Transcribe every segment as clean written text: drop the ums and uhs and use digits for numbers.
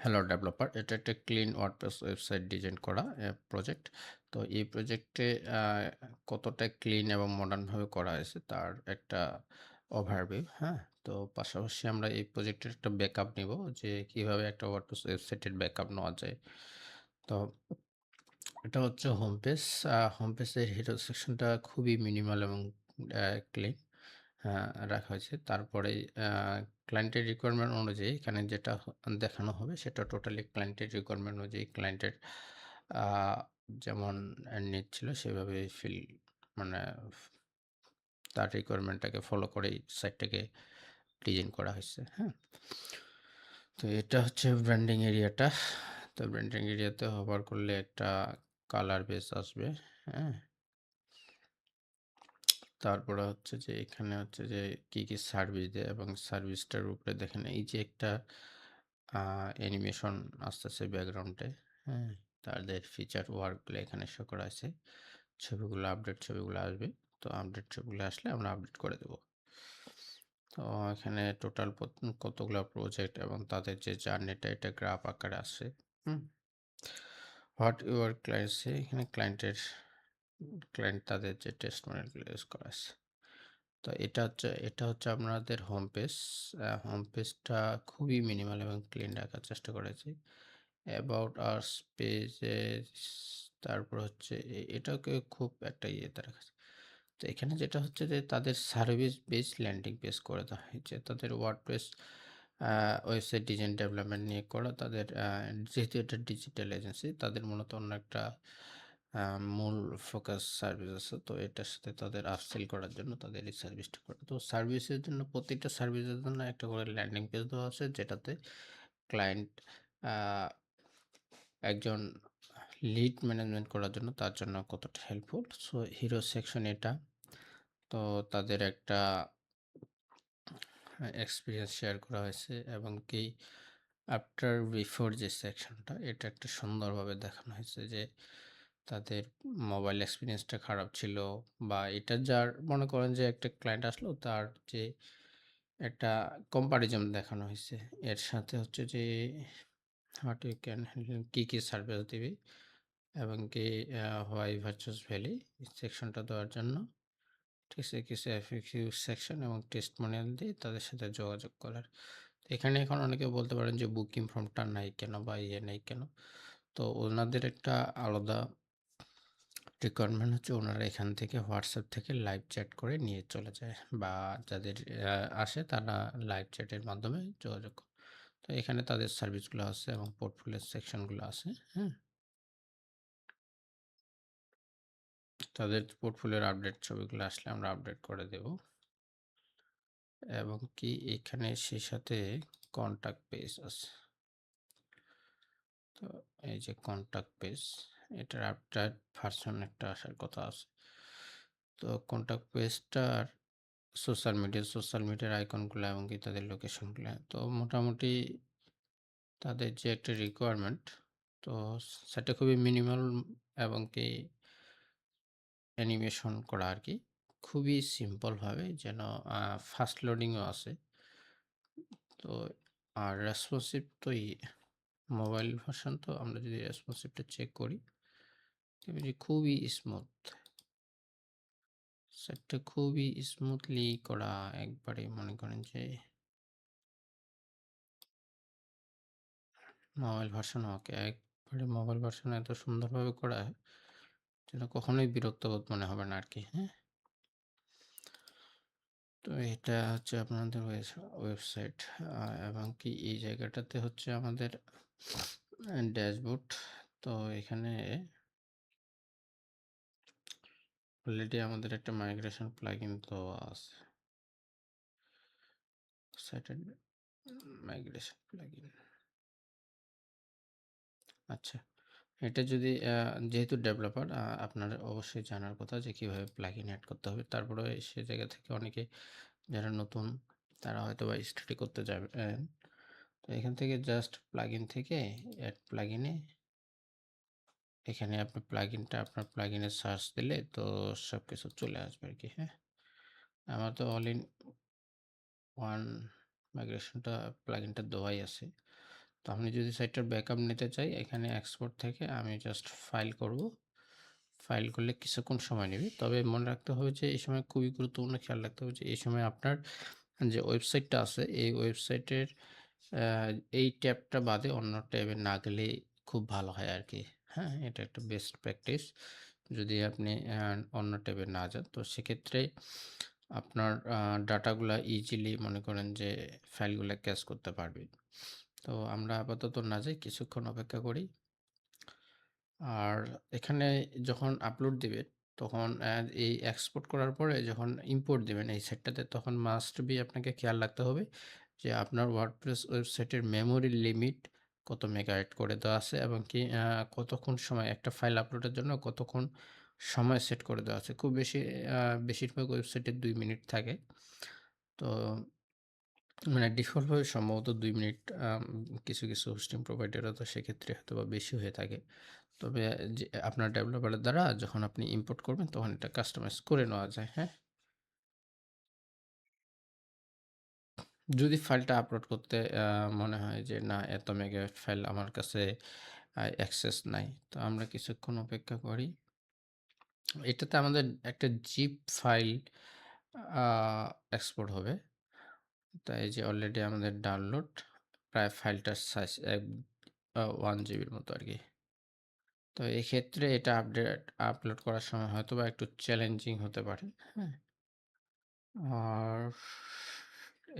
Hello developer, এটা একটা clean WordPress website design করা প্রজেক্ট। তো এই প্রজেক্টে কতটা ক্লিন এবং মডার্নভাবে করা হয়েছে তার একটা ওভারভিউ, হ্যাঁ? তো পাশাপাশি আমরা এই প্রজেক্টের একটা ব্যাকআপ নিব যে কিভাবে একটা ওয়ার্ডপ্রেস ওয়েবসাইটের ব্যাকআপ নেওয়া যায়। তো এটা হচ্ছে হোম পেজ। হোম পেজের হিরো সেকশনটা খুবই মিনিমাল এবং ক্লিন রাখা হয়েছে। তারপরে আ ক্লায়েন্টের রিকোয়ারমেন্ট অনুযায়ী এখানে যেটা দেখানো হবে সেটা টোটালি ক্লায়েন্টের রিকোয়ারমেন্ট অনুযায়ী ক্লায়েন্টের আ যেমন নিড ছিল সেভাবে মানে তার রিকোয়ারমেন্টটাকে ফলো করেই সাইটটাকে ডিজাইন করা হয়েছে, হ্যাঁ? তো এটা হচ্ছে ব্র্যান্ডিং এরিয়াটা। তো ব্র্যান্ডিং এরিয়াতে হোভার করলে একটা কালার বেস আসবে, হ্যাঁ? তারপরে হচ্ছে যে এখানে হচ্ছে যে কি সার্ভিস দেয় এবং সার্ভিসটার উপরে দেখেন এই যে একটা অ্যানিমেশন আসতেছে ব্যাকগ্রাউন্ডে, হ্যাঁ? তাদের ফিচার ওয়ার্কগুলো এখানে শো করা আছে। ছবিগুলো আপডেট ছবিগুলো আসবে। তো আপডেট ছবিগুলো আসলে আমরা আপডেট করে দেব। তো এখানে টোটাল কতগুলা প্রজেক্ট এবং তাদের যে জার্নিটা এটা গ্রাফ আকারে আসে। হুম? হোয়াট ইউর ক্লায়েন্ট সে এখানে ক্লায়েন্ট তাদের যে টেস্টিমোনিয়ালগুলো ইউজ করা আছে। তো এটা হচ্ছে আপনাদের হোম পেজ। হোম পেজটা খুবই মিনিমাল এবং ক্লিন রাখার চেষ্টা করেছি। অ্যাবাউট আস পেজে তারপর হচ্ছে এটাকে খুব একটা ইয়েতে রাখা আছে। তো এখানে যেটা হচ্ছে যে তাদের সার্ভিস বেস ল্যান্ডিং পেজ করে দেওয়া হয়েছে। তাদের ওয়ার্ডপ্রেস ওয়েবসাইট ডিজাইন ডেভেলপমেন্ট নিয়ে করা তাদের যেহেতু এটা ডিজিটাল এজেন্সি তাদের মূলত অন্য একটা মূল ফোকাস সার্ভিস আছে। তো এটার সাথে তাদের আপসেল করার জন্য তাদের এই সার্ভিসটা করা। তো সার্ভিসের জন্য প্রত্যেকটা সার্ভিসের জন্য একটা করে ল্যান্ডিং পেজ দেওয়া আছে যেটাতে ক্লায়েন্ট আ একজন লিড ম্যানেজমেন্ট করার জন্য তার জন্য কতটা হেল্পফুল। সো হিরো সেকশন এটা। তো তাদের একটা এক্সপেরিয়েন্স শেয়ার করা হয়েছে এবং কি আফটার বিফোর যে সেকশনটা এটা একটা সুন্দরভাবে দেখানো হয়েছে যে তাদের মোবাইল এক্সপিরিয়েন্সটা খারাপ ছিল বা এটা যার মনে করেন যে একটা ক্লায়েন্ট আসলো তার যে একটা কম্পারিজন দেখানো হয়েছে এর সাথে হচ্ছে যে হোয়াট ইউ ক্যান কি সার্ভিস দিবে এবং কি হোয়াই ভার্চুয়াস ভ্যালি সেকশনটা দেওয়ার জন্য ঠিক আছে কিছু এফএকিউ সেকশন এবং টেস্টিমোনিয়াল দিয়ে তাদের সাথে যোগাযোগ করার। এখানে এখন অনেকে বলতে পারেন যে বুকিং ফর্মটা নাই কেন বা ইয়ে নেই কেন? তো ওনাদের একটা আলাদা রিকোয়ারমেন্ট হচ্ছে ওনারা এখান থেকে হোয়াটসঅ্যাপ থেকে লাইভ চ্যাট করে নিয়ে চলে যায় বা যাদের আসে তারা লাইভ চ্যাটের মাধ্যমে যোগাযোগ করে। তো এখানে তাদের সার্ভিসগুলো আছে এবং পোর্টফোলিও সেকশনগুলো আছে, হ্যাঁ? তাদের পোর্টফোলিওর আপডেট ছবিগুলো আসলে আমরা আপডেট করে দেব এবং কি এখানে সেই সাথে কন্টাক্ট পেজ আছে। তো এই যে কন্টাক্ট পেজ এটার আপডেট ভার্সন একটা আসার কথা আছে। তো কন্টাক্ট পেজটার সোশ্যাল মিডিয়ার আইকনগুলো এবং কি তাদের লোকেশনগুলো। তো মোটামুটি তাদের যে একটা রিকোয়ারমেন্ট তো সেটা খুবই মিনিমাল এবং কি অ্যানিমেশন করা আরকি। খুবই সিম্পলভাবে যেন ফাস্ট লোডিংও আছে। তো আর রেসপন্সিভ তো মোবাইল ভার্সন তো আমরা যদি রেসপন্সিভটা চেক করি দেখবেন যে খুবই স্মুথ। সেটটা খুবই স্মুথলি করা একবারে মনে করেন যে মোবাইল ভার্সন ওকে একবারে মোবাইল ভার্সন এত সুন্দরভাবে করা যেন কখনোই বিরক্তবোধ মনে হবে না আরকি, হ্যাঁ? তো এটা হচ্ছে আপনাদের ওয়েবসাইট এবং কি এই জায়গাটাতে হচ্ছে আমাদের ড্যাশবোর্ড। তো এখানে অলরেডি আমাদের একটা মাইগ্রেশন প্লাগইন দেওয়া আছে। সাইটের মাইগ্রেশন প্লাগইন। আচ্ছা। এটা যদি যেহেতু ডেভেলপার আপনার অবশ্যই জানার কথা যে কিভাবে প্লাগইন এড করতে হবে। তারপরেও সে জায়গা থেকে অনেকে যারা নতুন তারা হয়তোবা স্টাডি করতে যাবেন। তো এখান থেকে জাস্ট প্লাগইন থেকে এড প্লাগইনে এখানে আপনি প্লাগইনটা আপনার প্লাগইনে সার্চ দিলে তো সবকিছু চলে আসবে আরকি, হ্যাঁ? আমার তো অল ইন ওয়ান মাইগ্রেশনটা প্লাগইনটা দেওয়াই আছে। তো আমি যদি সাইটটার ব্যাকআপ নিতে চাই এখানে এক্সপোর্ট থেকে আমি জাস্ট ফাইল করব। ফাইল করলে কিছুক্ষণ সময় নেবে। তবে মনে রাখতে হবে যে এই সময় খুবই গুরুত্বপূর্ণ খেয়াল রাখতে হবে যে এই সময় আপনার যে ওয়েবসাইটটা আছে এই ওয়েবসাইটের আ এই ট্যাবটা বাদে অন্য ট্যাবে না গেলেই খুব ভালো হয় আরকি। হ্যাঁ? এটা একটা বেস্ট প্র্যাকটিস। যদি আপনি অন্য ট্যাবে না যান তো সেক্ষেত্রে আপনার ডাটাগুলা ইজিলি মনে করেন যে ফাইলগুলা ক্যাচ করতে পারবে। তো আমরা আপাতত না যাই কিছুক্ষণ অপেক্ষা করি। আর এখানে যখন আপলোড দিবেন তখন এই এক্সপোর্ট করার পরে যখন ইম্পোর্ট দিবেন এই সেটটাতে তখন মাস্ট বি আপনাকে খেয়াল রাখতে হবে যে আপনার ওয়ার্ডপ্রেস ওয়েবসাইটের মেমোরি লিমিট কত মেগাবাইট করে দেওয়া আছে এবং কি কতক্ষণ সময় একটা ফাইল আপলোডের জন্য কতক্ষণ সময় সেট করে দেওয়া আছে। খুব বেশি বেশিরভাগ ওয়েবসাইটে ২ মিনিট থাকে। তো মানে ডিফল্টভাবে সম্ভবত ২ মিনিট কিছু হোস্টিং প্রোভাইডাররা তো সেক্ষেত্রে হয়তোবা বেশি হয়ে থাকে। তবে যে আপনার ডেভেলপারের দ্বারা যখন আপনি ইম্পোর্ট করবেন তখন এটা কাস্টমাইজ করে নেওয়া যায়, হ্যাঁ? যদি ফাইলটা আপলোড করতে মনে হয় যে না এত মেগাবাইট ফাইল আমার কাছে অ্যাক্সেস নাই। তো আমরা কিছুক্ষণ অপেক্ষা করি। এটাতে আমাদের একটা জিপ ফাইল আ এক্সপোর্ট হবে। তো এই যে অলরেডি আমাদের ডাউনলোড প্রায় ফাইলটার সাইজ 1 জিবির মতো আরকি। তো এক্ষেত্রে এটা আপলোড করার সময় হয়তোবা একটু চ্যালেঞ্জিং হতে পারে, হ্যাঁ? আর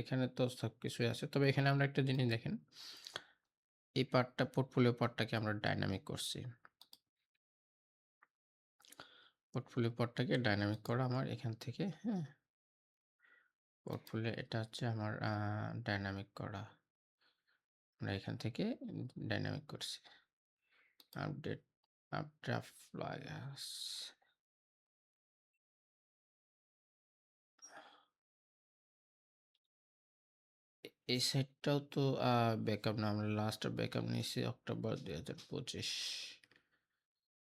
এখানে তো সবকিছুই আছে। তবে এখানে আমরা একটা জিনিস দেখেন, এই পার্টটা পোর্টফোলিও পার্টটাকে আমরা ডায়নামিক করছি। পোর্টফোলিও পার্টটাকে ডায়নামিক করা আমার এখান থেকে, হ্যাঁ? পোর্টফোলিও এটা হচ্ছে আমার ডায়নামিক করা। আমরা এখান থেকে ডায়নামিক করছি। আপডেট আপড্রাফট ফ্লায়ার্স এই সাইটটাও তো ব্যাকআপ না আমরা লাস্ট ব্যাকআপ নিয়েছি অক্টোবর ২০২৫।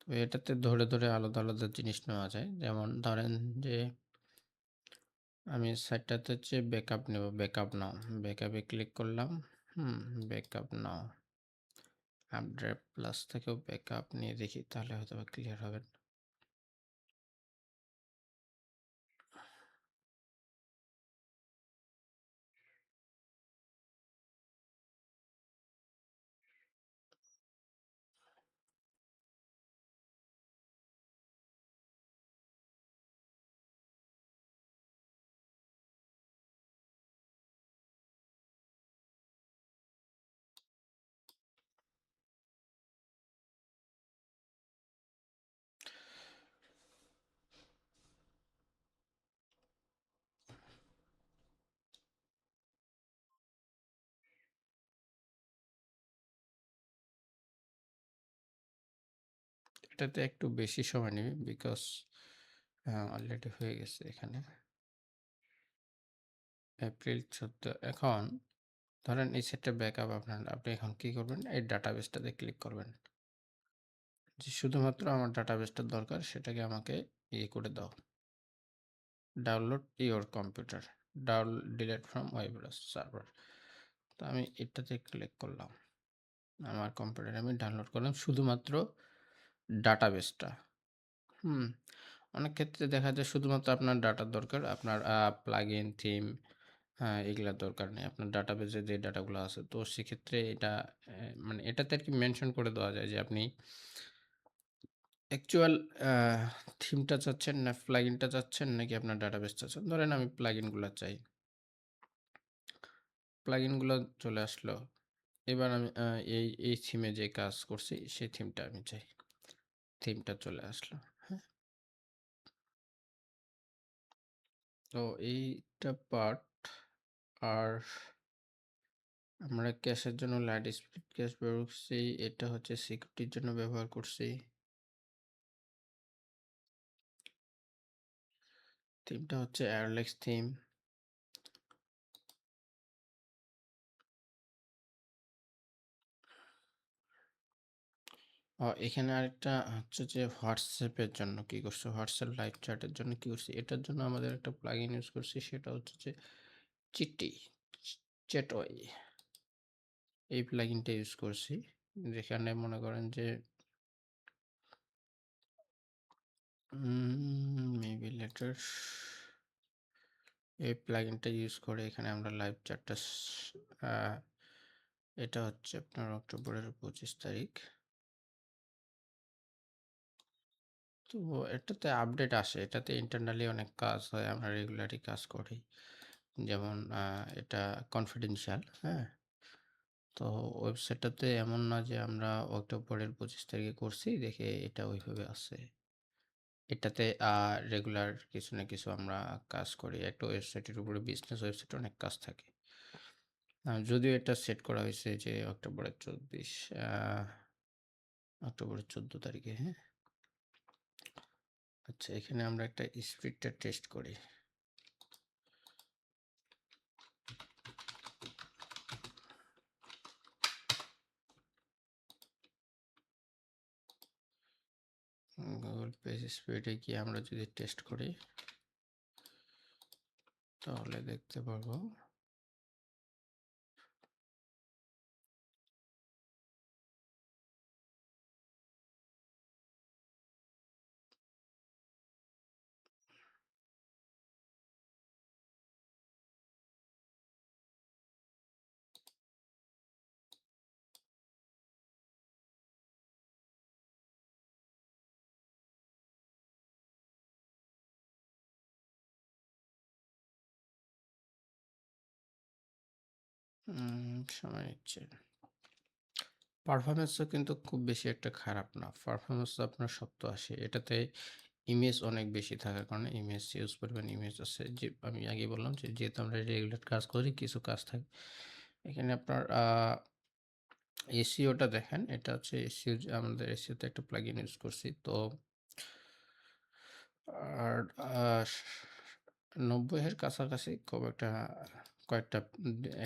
তো এটাতে ধরে আলাদা জিনিস নেওয়া যায়। যেমন ধরেন যে আমি সাইটটাতে হচ্ছে ব্যাকআপ নেব, ব্যাকআপ নাও। ব্যাকআপে ক্লিক করলাম। হুম, ব্যাকআপ নাও। আপড্রাইভ প্লাস থেকেও ব্যাকআপ নিয়ে দেখি তাহলে হয়তোবা ক্লিয়ার হবেন। এটাতে একটু বেশি সময় নেবে বিকজ অলরেডি হয়ে গেছে এখানে। এপ্রিল ১৪ এখন ধরেন এই সেটটা ব্যাকআপ আপনি এখন কি করবেন? এই ডাটাবেসটাতে ক্লিক করবেন। যে শুধুমাত্র আমার ডাটাবেসটার দরকার সেটাকে আমাকে করে দাও। Download your computer. Delete from web server. তো আমি এটাতে ক্লিক করলাম। আমার কম্পিউটারে আমি ডাউনলোড করলাম শুধুমাত্র ডাটাবেসটা। হুম? অনেক ক্ষেত্রে দেখা যায় শুধুমাত্র আপনার ডাটার দরকার। আপনার প্লাগইন, থিম এগুলার দরকার নেই। আপনার ডাটাবেসে যে ডাটাগুলো আছে তো সেক্ষেত্রে এটা মানে এটাতে আরকি মেনশন করে দেওয়া যায় যে আপনি অ্যাকচুয়াল আ থিমটা চাচ্ছেন না প্লাগইনটা চাচ্ছেন নাকি আপনার ডাটাবেস চাচ্ছেন। ধরেন আমি প্লাগইনগুলা চাই। প্লাগইনগুলো চলে আসলো। এবার আমি এই থিমে যে কাজ করছি সেই থিমটা আমি চাই। থিমটা চলে আসলো। হ্যাঁ? তো এইটা পার্ট আর আমরা ক্যাশের জন্য লাইট স্পিড ক্যাশ ব্যবহার করছি। এটা হচ্ছে সিকিউরিটির জন্য ব্যবহার করছি। থিমটা হচ্ছে এয়ারলেক্স থিম। এখানে আরেকটা হচ্ছে যে WhatsApp এর জন্য কি করছি, WhatsApp লাইভ চ্যাটের জন্য কি করছি, এটার জন্য আমাদের একটা প্লাগইন ইউজ করছি সেটা হচ্ছে যে চিটি চ্যাটওয়াই। এই প্লাগইনটা ইউজ করছি। যেখানে মনে করেন যে মেবি লেটার এই প্লাগইনটা ইউজ করে এখানে আমরা লাইভ চ্যাটটা আ এটা হচ্ছে আপনার অক্টোবরের 25 তারিখ। তো এটাতে আপডেট আসে। এটাতে ইন্টারনালি অনেক কাজ হয়। আমরা রেগুলারই কাজ করি। যেমন এটা কনফিডেনশিয়াল, হ্যাঁ? তো ওয়েবসাইটটাতে এমন না যে আমরা অক্টোবরের 25 তারিখে করছি দেখে এটা ওইভাবে আছে। এটাতে রেগুলার কিছু না কিছু আমরা কাজ করি। একটা ওয়েবসাইটের উপরে বিজনেস ওয়েবসাইটে অনেক কাজ থাকে। যদিও এটা সেট করা হয়েছে যে আ অক্টোবরের 14 তারিখে, হ্যাঁ? আচ্ছা এখানে আমরা একটা স্পিডটা টেস্ট করি। গুগল পেজ স্পিডে গিয়ে আমরা যদি টেস্ট করি তাহলে দেখতে পারবো সময় নিচ্ছে। পারফরম্যান্সও কিন্তু খুব বেশি একটা খারাপ না। পারফরম্যান্সও আপনার ৭০-৮০ এটাতে ইমেজ অনেক বেশি থাকার কারণে ইমেজ হিউজ পরিমাণ ইমেজ আছে। যে আমি আগেই বললাম যে যেহেতু আমরা রেগুলার কাজ করি কিছু কাজ থাকে। এখানে আপনার এসইওটা দেখেন। এটা হচ্ছে এসইও যে আমাদের এসইওতে একটা প্লাগইন ইউজ করছি। তো আর ৯০ এর কাছাকাছি খুব একটা কয়েকটা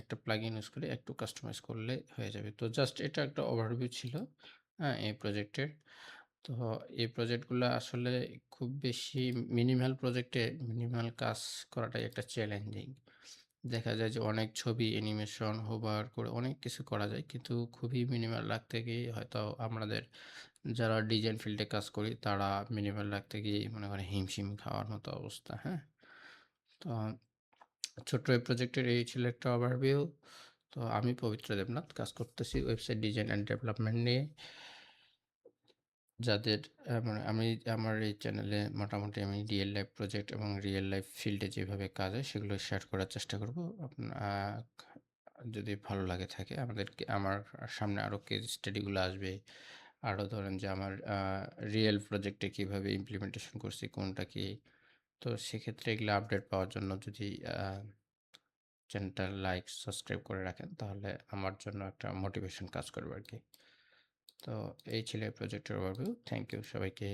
একটা প্লাগইন ইউজ করে একটু কাস্টমাইজ করলে হয়ে যাবে। তো জাস্ট এটা একটা ওভারভিউ ছিল, হ্যাঁ? এই প্রজেক্টের। তো এই প্রজেক্টগুলা আসলে খুব বেশি মিনিমাল প্রজেক্টে মিনিমাল কাজ করাটাই একটা চ্যালেঞ্জিং। দেখা যায় যে অনেক ছবি, অ্যানিমেশন, হোভার করে অনেক কিছু করা যায়। কিন্তু খুবই মিনিমাল রাখতে গিয়ে হয়তো আমাদের যারা ডিজাইন ফিল্ডে কাজ করি তারা মিনিমাল রাখতে গিয়ে মনে করেন হিমশিম খাওয়ার মতো অবস্থা, হ্যাঁ? তো ছোট্ট এই প্রজেক্টের এই ছিল একটা ওভারভিউ। তো আমি পবিত্র দেবনাথ কাজ করতেছি ওয়েবসাইট ডিজাইন অ্যান্ড ডেভেলপমেন্ট নিয়ে। যাদের মানে আমি আমার এই চ্যানেলে মোটামুটি আমি রিয়েল লাইফ প্রজেক্ট এবং রিয়েল লাইফ ফিল্ডে যেভাবে কাজ হয় সেগুলো শেয়ার করার চেষ্টা করব। যদি ভালো লাগে থাকে আমার সামনে আরও কেস স্টাডিগুলো আসবে। আরও ধরেন যে আমার রিয়েল প্রজেক্টে কীভাবে ইমপ্লিমেন্টেশন করছি কোনটা কি। তো সেক্ষেত্রে এগুলো আপডেট পাওয়ার জন্য যদি চ্যানেলটা লাইক, সাবস্ক্রাইব করে রাখেন তাহলে আমার জন্য একটা মোটিভেশন কাজ করবে আরকি। তো এই ছিল এই প্রজেক্টের ওভারভিউ। থ্যাংক ইউ সবাইকে।